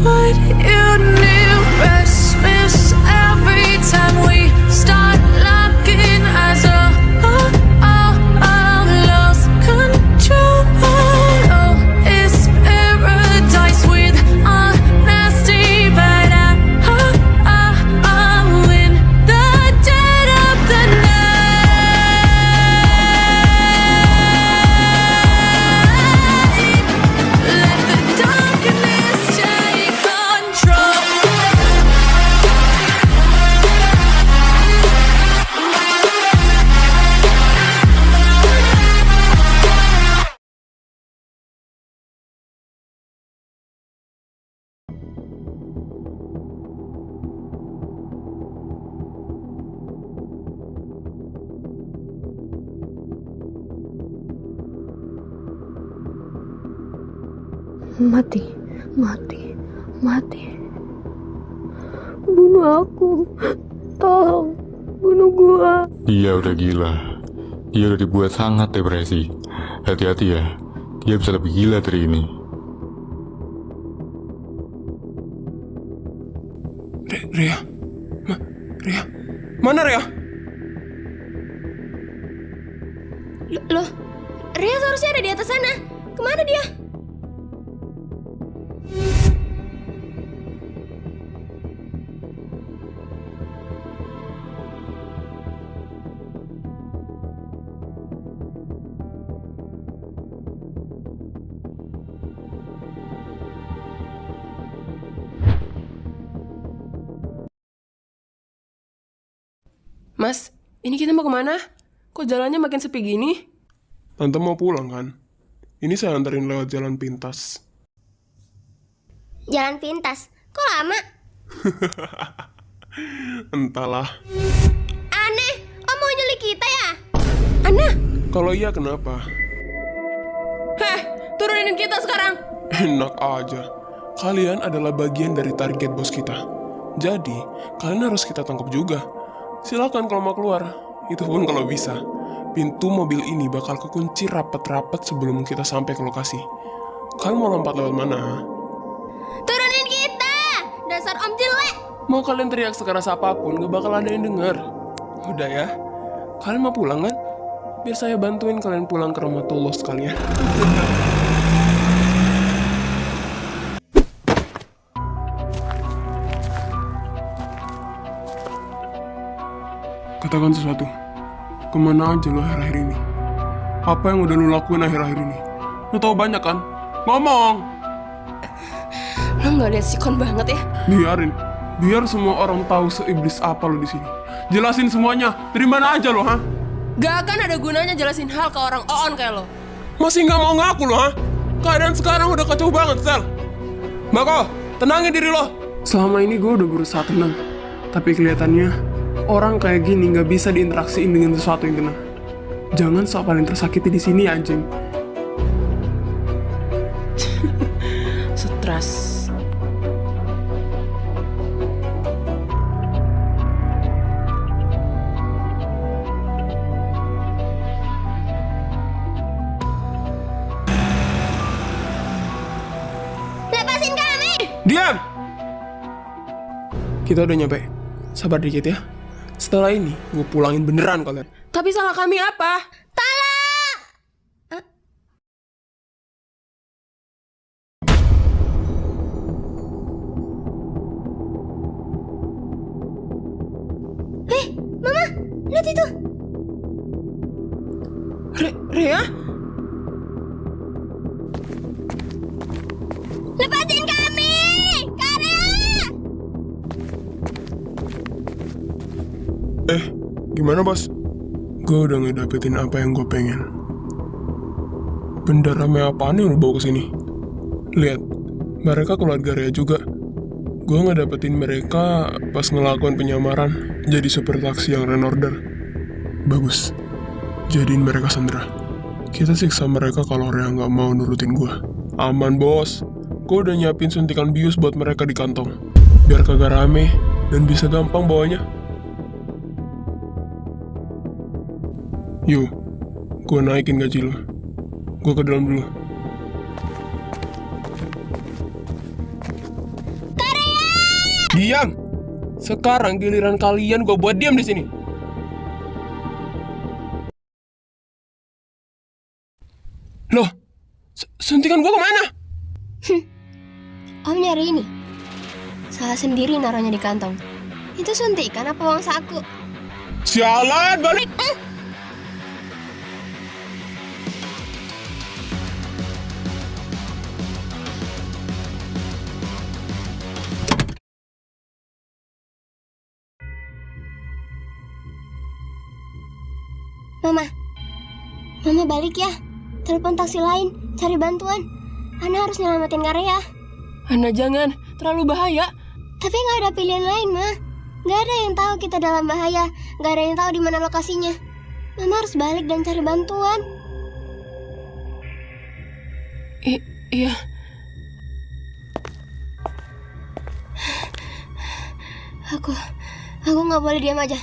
what you need. Restless every time we start looking as a lost control. Oh, it's paradise with honesty, but I'm in the dead of the night. Let the darkness take control. Mati. Bunuh aku. Tolong, bunuh gua. Dia udah gila. Dia udah dibuat sangat depresi. Hati-hati ya, dia bisa lebih gila dari ini. Ria? Ria? Mana Ria? Loh, Ria seharusnya ada di atas sana. Kemana dia? Mas, ini kita mau kemana? Kok jalannya makin sepi gini? Tante mau pulang kan? Ini saya anterin lewat jalan pintas. Jalan pintas. Kok lama? Entahlah. Aneh, Om mau nyulik kita ya? Aneh. Kalau iya kenapa? Heh, turunin kita sekarang. Enak aja. Kalian adalah bagian dari target bos kita. Jadi, kalian harus kita tangkap juga. Silakan kalau mau keluar. Itu pun kalau bisa. Pintu mobil ini bakal kekunci rapat-rapat sebelum kita sampai ke lokasi. Kalian mau lompat lewat mana? Turunin kita. Dasar Om jelek. Mau kalian teriak sekeras apapun, gak bakal ada yang dengar. Udah ya. Kalian mau pulang kan? Biar saya bantuin kalian pulang ke rumah Tulus sekalian. Katakan sesuatu. Kemana aja lo akhir-akhir ini? Apa yang udah lo lakuin akhir-akhir ini? Lo tau banyak kan? Ngomong! Lo nggak lihat sikon banget ya? Biarin. Biar semua orang tahu seiblis apa lo di sini. Jelasin semuanya. Dari mana aja lo, ha? Gak akan ada gunanya jelasin hal ke orang oon kayak lo. Masih nggak mau ngaku lo, ha? Keadaan sekarang udah kacau banget, Sel. Bako, tenangin diri lo. Selama ini gue udah berusaha tenang. Tapi kelihatannya orang kayak gini nggak bisa diinteraksiin dengan sesuatu yang tenang. Jangan sok paling tersakiti di sini, anjing. Stres. Lepasin kami. Diam! Kita udah nyampe. Sabar dikit ya. Setelah ini, gue pulangin beneran kalian. Tapi salah kami apa? Mama, lihat itu. Ria? Lepasin kami. Karya. Gimana bos? Gue udah ngedapetin apa yang gue pengen. Benda rame apaan yang lu bawa kesini? Lihat, mereka keluarga Ria juga. Gue ngedapetin mereka pas ngelakuin penyamaran jadi supir taksi yang renorder. Bagus, jadiin mereka sandera. Kita siksa mereka kalau Ria nggak mau nurutin gue. Aman bos, gue udah nyiapin suntikan bius buat mereka di kantong. Biar kagak rame dan bisa gampang bawanya. Yuk, gue naikin gaji lo. Gue ke dalam dulu. Diam! Sekarang giliran kalian gue buat diam di sini. Loh, suntikan gue kemana? Om nyari ini. Salah sendiri naruhnya di kantong. Itu suntikan apa uang saku? Sialan, balik! Mama balik ya. Telepon taksi lain, cari bantuan. Ana harus nyelamatin Karya. Ana jangan, terlalu bahaya. Tapi nggak ada pilihan lain, Ma. Nggak ada yang tahu kita dalam bahaya. Nggak ada yang tahu di mana lokasinya. Mama harus balik dan cari bantuan. Iya. Aku nggak boleh diam aja.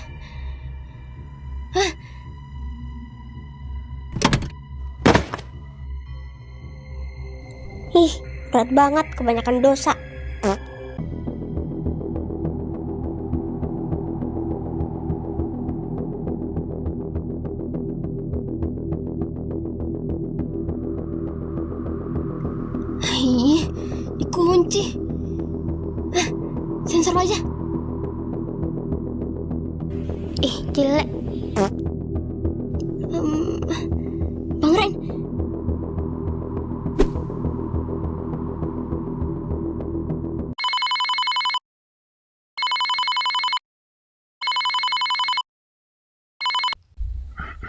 Hah? Ih, berat banget, kebanyakan dosa. Ih, dikunci. Sensor aja. Jelek. Bang Ren.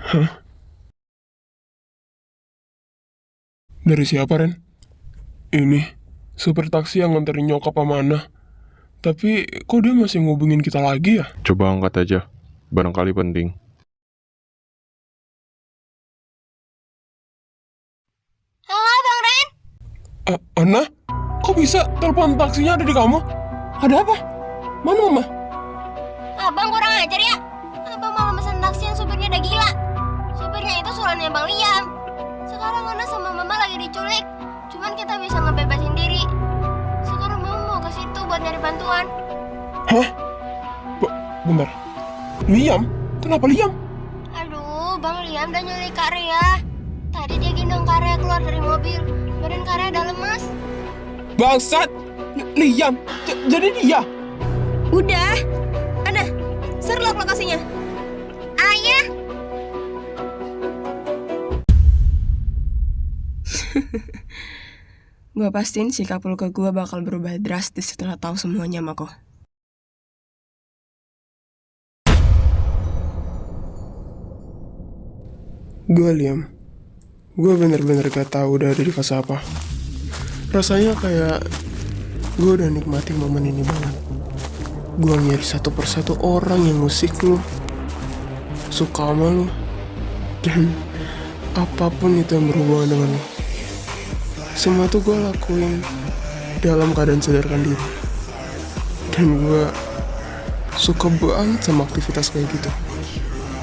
Hah? Dari siapa, Ren? Ini, supir taksi yang nganterin nyokap Amanah. Tapi, kok dia masih ngubungin kita lagi ya? Coba angkat aja, barangkali penting. Halo, Bang Ren. Ana? Kok bisa telepon taksinya ada di kamu? Ada apa? Mana Mama? Abang kurang ajar ya. Abang malah pesan taksi yang supirnya udah gila. Supirnya itu suruhannya Bang Liam. Sekarang Ana sama Mama lagi diculik. Cuman kita bisa ngebebasin diri. Sekarang Mama mau ke situ buat nyari bantuan. Hah? Bentar. Liam? Kenapa Liam? Aduh, Bang Liam udah nyulik Karya. Tadi dia gendong Karya keluar dari mobil. Badan Karya udah lemas. Bangsat! Liam? Jadi dia? Udah. Ana, serlok lokasinya. Ayah. Gue pastiin sikap lu ke gue bakal berubah drastis setelah tahu semuanya, Mako. Gue Liam. Gue bener-bener gak tahu udah ada di fase apa. Rasanya kayak gue udah nikmatin momen ini banget. Gue nyari satu persatu orang yang musik lu, suka sama lu, dan apapun itu yang berhubungan dengan lu. Semua itu gue lakuin dalam keadaan sadarkan diri. Dan gue suka banget sama aktivitas kayak gitu.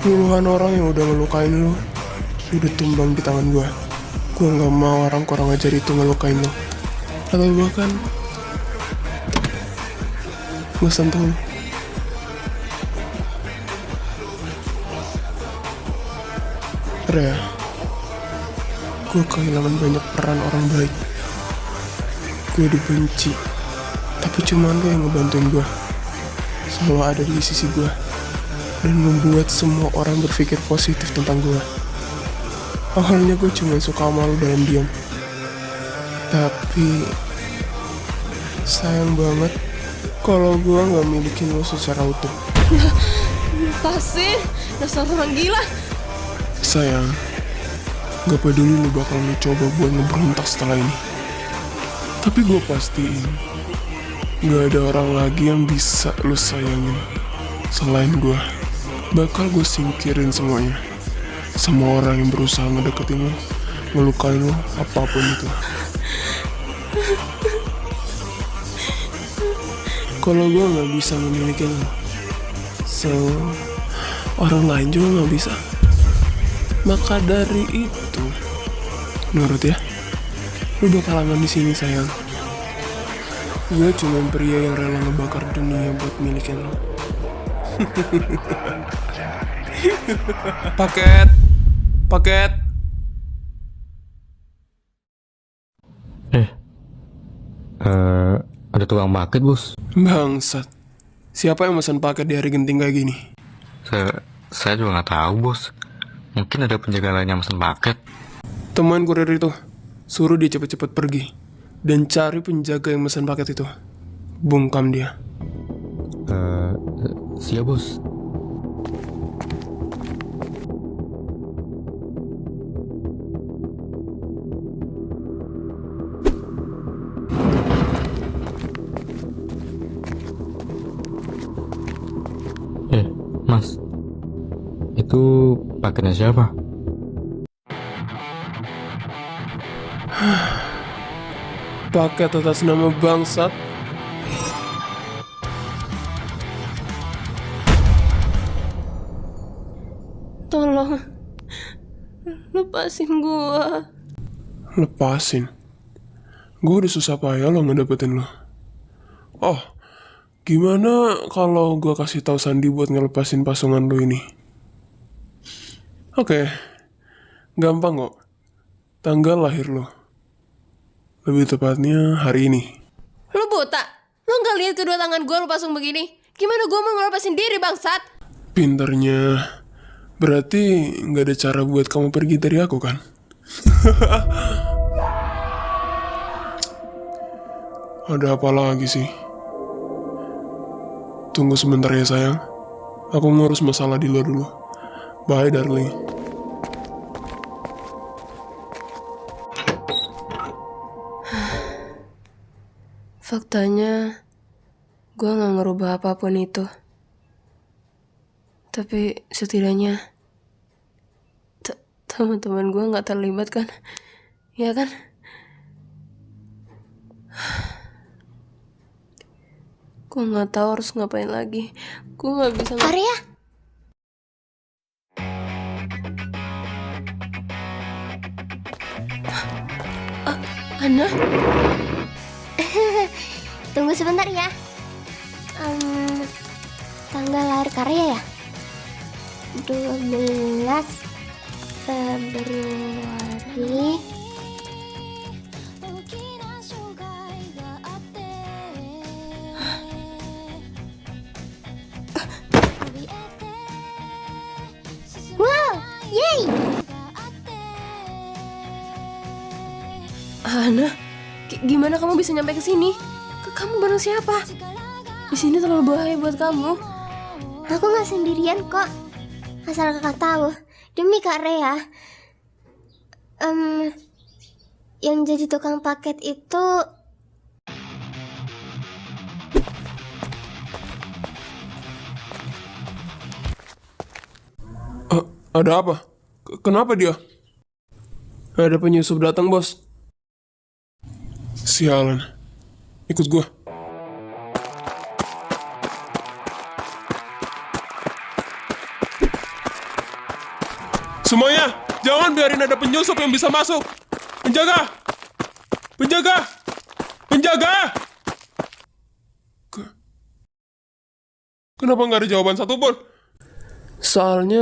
Puluhan orang yang udah ngelukain lu udah tumbang di tangan gue. Gue gak mau orang kurang ajar itu ngelukain lu, atau bahkan gue sentuh lu. Rea, gue kehilangan banyak peran orang baik. Gue dibenci, tapi cuma lo yang ngebantuin gue, selalu ada di sisi gue, dan membuat semua orang berpikir positif tentang gue. Awalnya gue cuma suka sama lo dalam diam, tapi sayang banget kalau gue gak milikin lo secara utuh. Lepasin, dasar orang gila. Sayang, gak peduli lo bakal mencoba buat ngeberontak setelah ini, tapi gue pastiin gak ada orang lagi yang bisa lo sayangin selain gue. Bakal gue singkirin semuanya. Semua orang yang berusaha ngedeketin lo, ngelukain lo, apapun itu. Kalau gue gak bisa memiliki lo, so orang lain juga gak bisa. Maka dari itu, menurut ya, lu bakal aman di sini sayang. Gue cuma pria yang rela ngebakar dunia buat milikin lo. Paket. Paket. Ada tukang paket, bos. Bangsat. Siapa yang pesan paket di hari genting kayak gini? Saya juga nggak tahu, bos. Mungkin ada penjaga lain yang pesan paket. Teman kurir itu, suruh dia cepet-cepet pergi. Dan cari penjaga yang pesan paket itu. Bungkam dia. Siap, bos. Mas, itu paketnya siapa? Paket atas nama bangsat. Tolong. Lepasin gua. Lepasin. Gue udah susah payah lo ngedapetin lo. Oh, gimana kalau gue kasih tahu Sandi buat ngelepasin pasungan lo ini? Oke, gampang kok. Tanggal lahir lo. Lebih tepatnya hari ini. Lu buta? Lu nggak lihat kedua tangan gue lu pasung begini? Gimana gue mau ngelepasin diri, bangsat? Pinternya. Berarti nggak ada cara buat kamu pergi dari aku kan? Ada apa lagi sih? Tunggu sebentar ya sayang. Aku ngurus masalah di luar dulu. Bye darling. Faktanya, gue gak ngerubah apapun itu. Tapi setidaknya, teman-teman gue gak terlibat kan? Ya kan? Gue gak tahu harus ngapain lagi. Gue gak bisa... Arya, Ana? tunggu sebentar ya. Tanggal lahir Karya ya? 12 Februari. Wow, yay! Ana, gimana kamu bisa nyampe ke sini? Kamu bareng siapa? Di sini terlalu bahaya buat kamu. Aku nggak sendirian kok. Asal kakak tahu, demi Kak Rea, yang jadi tukang paket itu Ada apa? Kenapa dia? Ada penyusup datang, bos. Sialan. Ikut gua. Semuanya, jangan biarin ada penyusup yang bisa masuk. Penjaga! Penjaga! Penjaga! Kenapa nggak ada jawaban satupun? Soalnya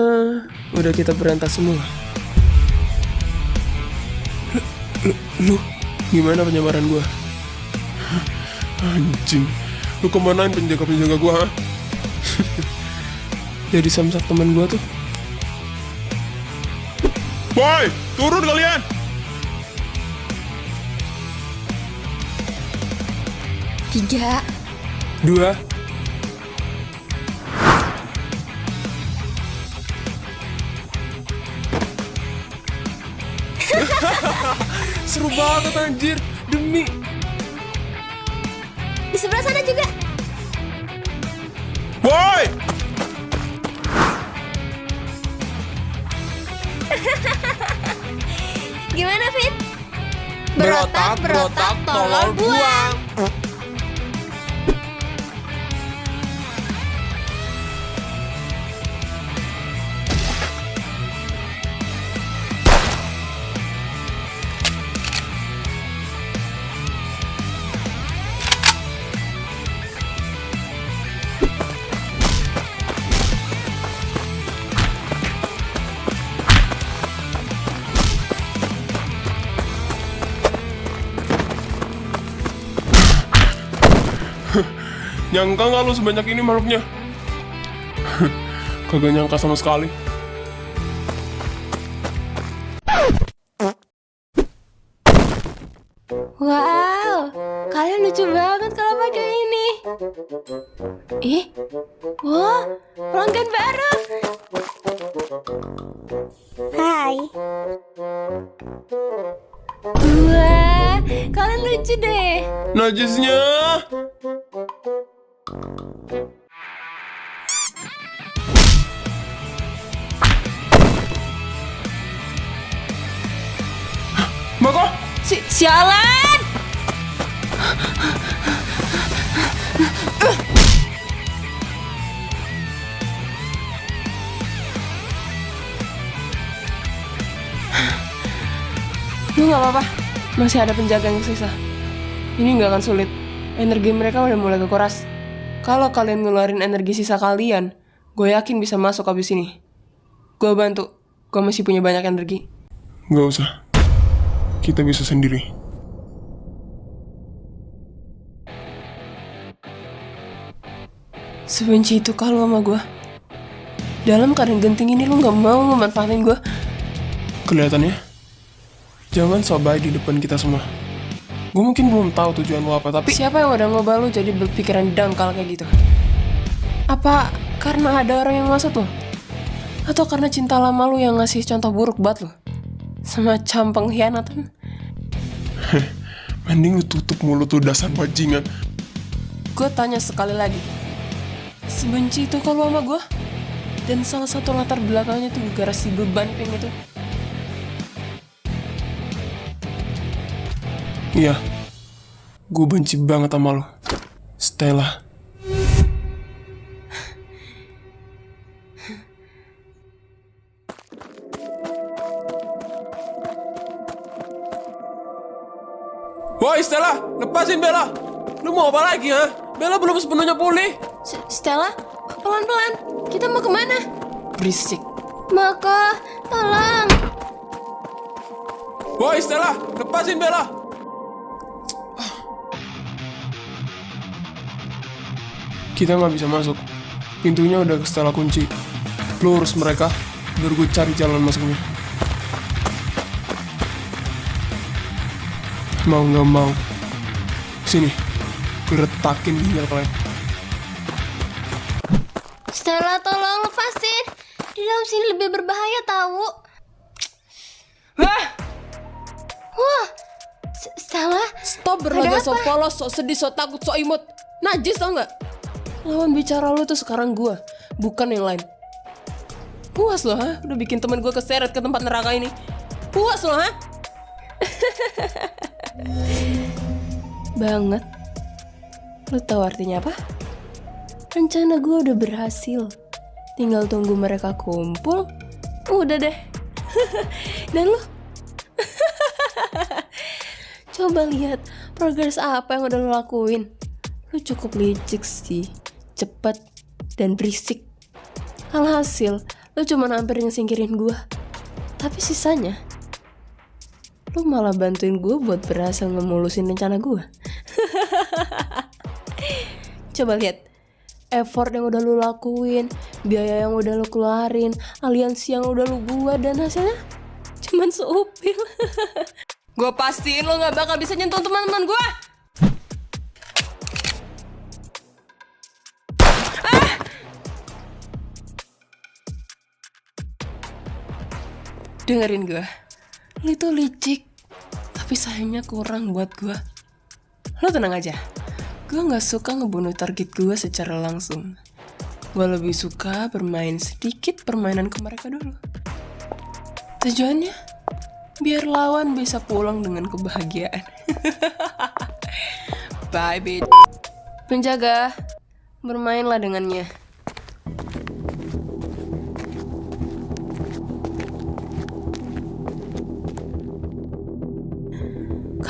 udah kita berantas semua. Lu, gimana penyamaran gua? Anjing, lu kemanain penjaga-penjaga gua, ha? Jadi samsak teman gua tuh. Boy, turun kalian! tiga. 2. Seru banget anjir, demi. Di sebelah sana juga. Boy! Gimana, Fit? Berotak, tolol buang. Nyangka nggak lu sebanyak ini makhluknya? Kagak nyangka sama sekali. Wow, kalian lucu banget kalau pakai ini. Ih, wah, pelanggan baru. Hai. Wah, kalian lucu deh. Najisnya. Mako, Sialan! Lu gak apa-apa, masih ada penjaga yang sisa. Ini gak akan sulit. Energi mereka udah mulai kekuras. Kalau kalian ngeluarin energi sisa kalian, gue yakin bisa masuk abis ini. Gue bantu, gue masih punya banyak energi. nggak usah. Kita bisa sendiri. Sebenci itu kalau sama gue. Dalam keadaan genting ini lu gak mau memanfaatin gue. Kelihatannya, jangan sok baik di depan kita semua. Gue mungkin belum tahu tujuan lo apa, tapi Siapa yang udah ngubah lu jadi berpikiran dangkal kayak gitu? Apa karena ada orang yang maksud lo? Atau karena cinta lama lu yang ngasih contoh buruk buat lu? Semacam pengkhianatan? mending lu tutup mulut lu dasar bajingan. Gue tanya sekali lagi. Sebenci itu kalau sama gue? Dan salah satu latar belakangnya tuh gara si beban pink itu. Iya, gue benci banget sama lo, Stella. Woi Stella, lepasin Bella. Lu mau apa lagi ha? Bella belum sepenuhnya pulih. Stella, pelan-pelan. Kita mau kemana? Berisik. Mako, tolong. Woi Stella, lepasin Bella. Kita nggak bisa masuk. Pintunya udah Stella kunci. Lu urus mereka, biar gue cari jalan masuknya. Mau nggak mau, sini, gue retakin ginjal kalian. Stella, tolong lepasin. Di dalam sini lebih berbahaya tahu. Wah! Wah, Stella. Stop berlagak Ada so apa? polos, so sedih, so takut, so imut. Najis tau gak? Lawan bicara lu tuh sekarang gue, bukan yang lain. Puas lo ha? Udah bikin temen gue keseret ke tempat neraka ini. Puas lo ha? Banget. Lu tahu artinya apa? Rencana gue udah berhasil. Tinggal tunggu mereka kumpul. Udah deh. Dan lu? Coba lihat progres apa yang udah lo lakuin. Lu cukup licik sih, cepet dan berisik. Alhasil, lu cuma hampir ngesingkirin gue. Tapi sisanya, lu malah bantuin gue buat berhasil ngemulusin rencana gue. Coba lihat, effort yang udah lu lakuin, biaya yang udah lu keluarin, aliansi yang udah lu buat, dan hasilnya cuman seupil. Gue pastiin lo gak bakal bisa nyentuh teman-teman gue. Dengerin gue, lo itu licik, tapi sayangnya kurang buat gue. Lo tenang aja, gue gak suka ngebunuh target gue secara langsung. Gue lebih suka bermain sedikit permainan ke mereka dulu. Tujuannya, biar lawan bisa pulang dengan kebahagiaan. Bye, bitch. Penjaga, bermainlah dengannya.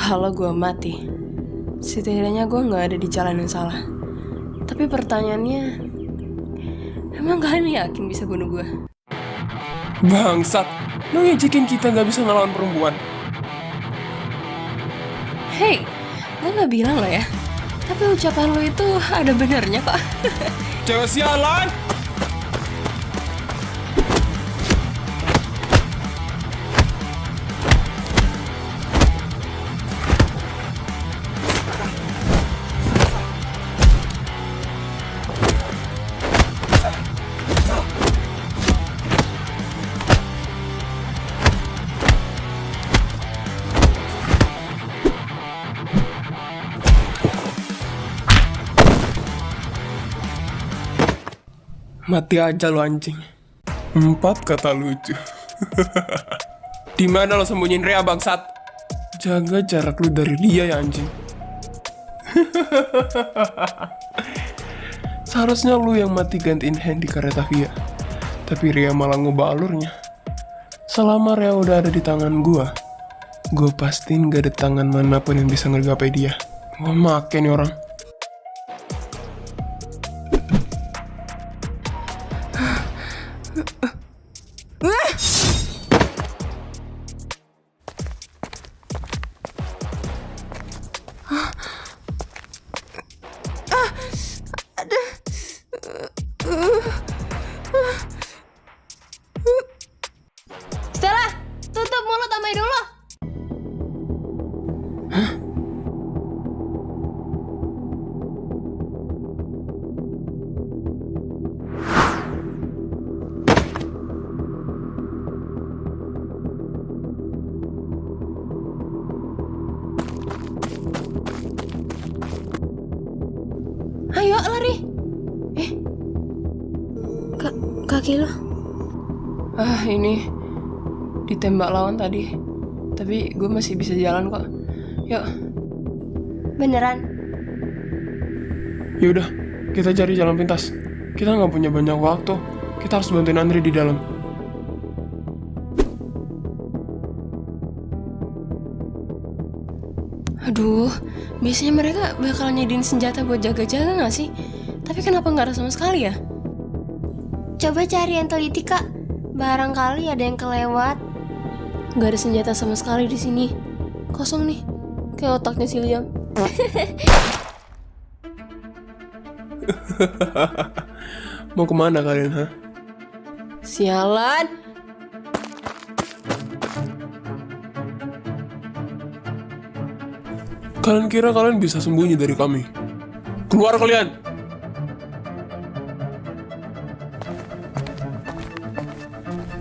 Kalau gue mati, setidaknya gue gak ada di jalan yang salah. Tapi pertanyaannya, emang kalian yakin bisa bunuh gue? Bangsat, lu ngejekin kita gak bisa ngelawan perempuan. Hey, gue gak bilang lah ya. Tapi ucapan lu itu ada benernya kok. Cewek sialan! Mati aja lo anjing. 4 kata lucu. Di mana lo sembunyiin Rea bangsat? Jaga jarak lu dari dia ya anjing. Seharusnya lu yang mati gantiin Handy Karetavia. Tapi Rea malah ngubah alurnya. Selama Rea udah ada di tangan gue pastiin gak ada tangan manapun yang bisa ngegapai dia. Gua make nih orang. Stella, tutup mulut sama hidung lo. Ayo lari. Kaki lo. Ini ditembak lawan tadi. Tapi gue masih bisa jalan kok. Yuk. Beneran? Yaudah, kita cari jalan pintas. Kita nggak punya banyak waktu. Kita harus bantuin Andre di dalam. Aduh, biasanya mereka bakal nyediain senjata buat jaga-jaga gak sih? Tapi kenapa nggak ada sama sekali ya? Coba cari yang teliti, Kak. Barangkali ada yang kelewat. Nggak ada senjata sama sekali di sini. Kosong nih, kayak otaknya si Liam. Mau kemana kalian, ha? Sialan. Kalian kira kalian bisa sembunyi dari kami? Keluar kalian!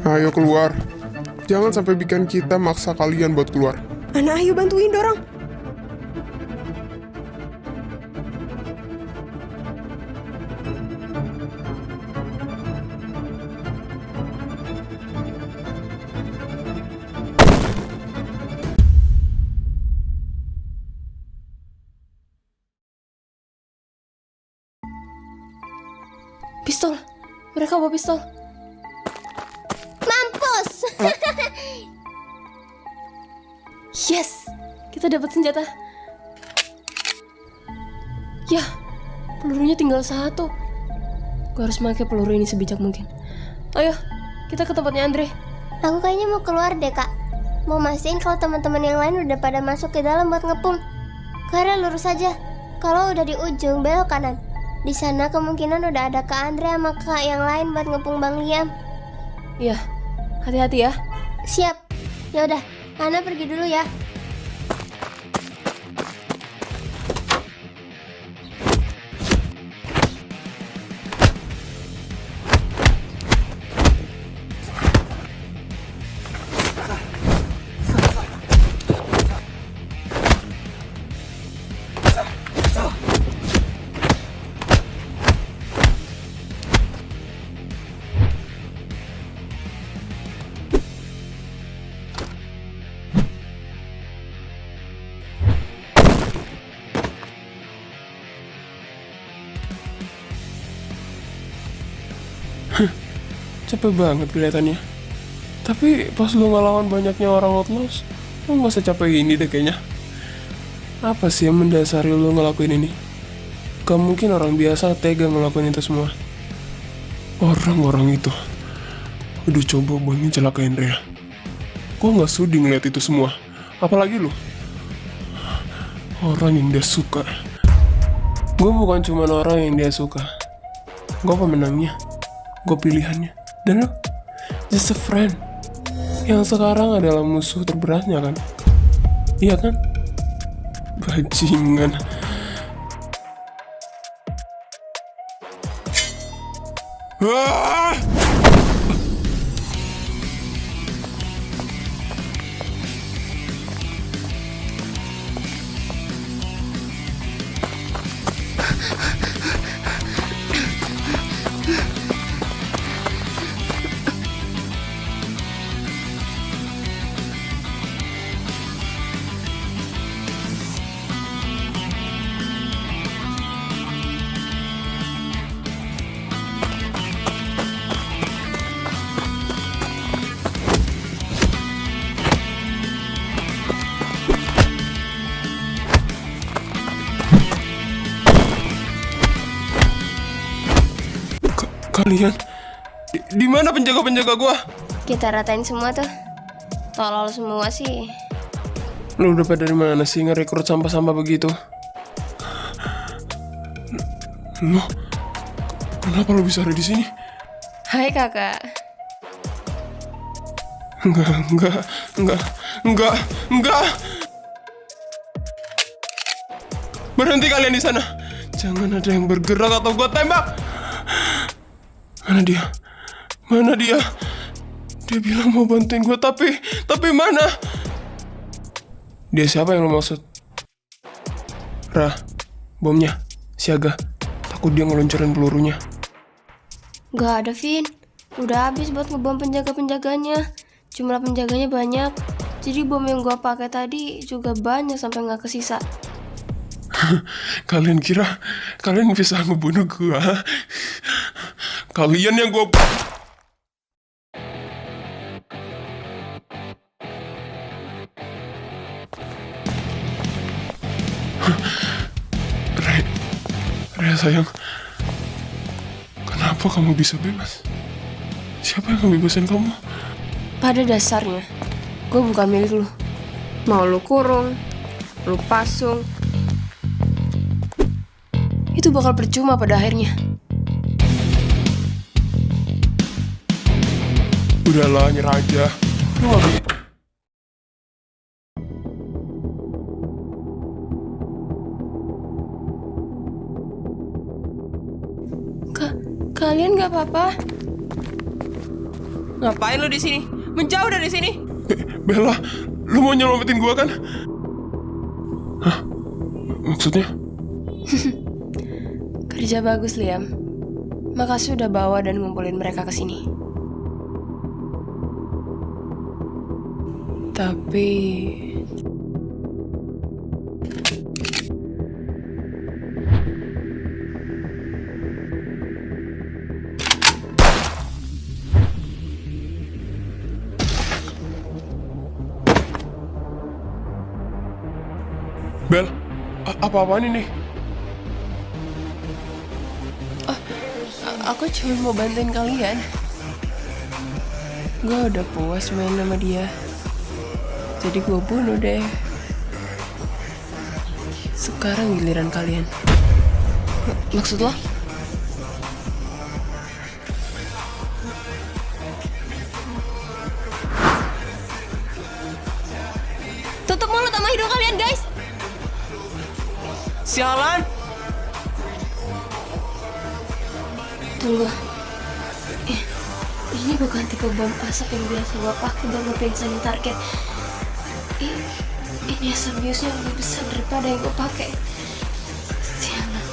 Ayo keluar. Jangan sampai bikin kita maksa kalian buat keluar. Mana ayo bantuin dorong. Pistol. Mereka bawa pistol. Mampus! Yes, kita dapat senjata. Ya, pelurunya tinggal 1. Gue harus pakai peluru ini sebijak mungkin. Ayo, kita ke tempatnya Andre. Aku kayaknya mau keluar deh, Kak. Mau mastiin kalau teman-teman yang lain udah pada masuk ke dalam buat ngepung. Clara lurus aja. Kalau udah di ujung, belok kanan. Di sana kemungkinan udah ada Kak Andre sama Kak yang lain buat ngepung Bang Liam. Iya, hati-hati ya. Siap. Ya udah, Ana pergi dulu ya. Capek banget kelihatannya. Tapi pas lu ngelawan banyaknya orang outlaws, lu gak usah capek ini deh kayaknya. Apa sih yang mendasari lu ngelakuin ini? Gak mungkin orang biasa tega ngelakuin itu semua. Orang-orang itu udah coba buat ngecelakain Rea. Gua gak sudi ngeliat itu semua. Apalagi lu, orang yang dia suka. Gue bukan cuma orang yang dia suka. Gue pemenangnya. Gue pilihannya. Dan lo? Just a friend. Yang sekarang adalah musuh terberatnya kan? Iya kan? Bajingan. Ah! Kalian di mana penjaga-penjaga gua? Kita ratain semua tuh. Tolol semua sih. Lu dapat dari mana sih ngerekrut sampah-sampah begitu? Lu kenapa lu bisa ada di sini? Hai kakak. Enggak. Berhenti kalian di sana. Jangan ada yang bergerak atau gua tembak. Mana dia? Dia bilang mau bantuin gue, tapi mana? Dia siapa yang lo maksud? Rah, bomnya, siaga. Takut dia ngeluncurin pelurunya. Gak ada, Vin. Udah habis buat ngebom penjaga-penjaganya. Jumlah penjaganya banyak. Jadi bom yang gua pakai tadi juga banyak sampai gak kesisa. Kalian kira kalian bisa ngebunuh gua? Kalian yang gua... Raya sayang, kenapa kamu bisa bebas? Siapa yang ngebebasin kamu? Pada dasarnya, gue bukan milik lu. Mau lu kurung, lu pasung, itu bakal percuma pada akhirnya. Udahlah, nyerah aja. Lu gak bisa. Kalian gak apa-apa? Ngapain lu di sini? Menjauh dari sini. Bella, lu mau nyelamatin gua kan? Hah? Maksudnya? Kerja bagus, Liam. Makasih udah bawa dan ngumpulin mereka ke sini. Tapi Bel, apa-apaan ini? aku cuma mau bantuin kalian. Gue udah puas main sama dia. Jadi gue bunuh deh. Sekarang giliran kalian. Maksud lo? Tutup mulut sama hidung kalian, guys! Sialan! Tunggu. Ini bukan tipe bom asap yang biasa gua pakai buat ngepensanin target. Ini asap biusnya lebih besar daripada yang gua pakai. Sialan.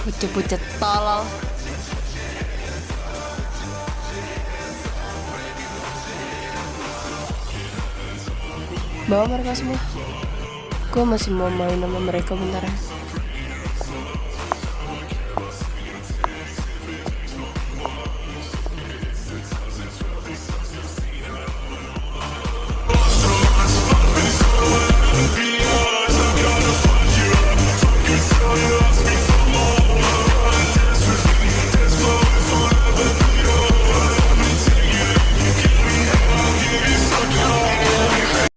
Pucet-pucet tolol. Bawa mereka semua. Gue masih mau main sama mereka bentaran.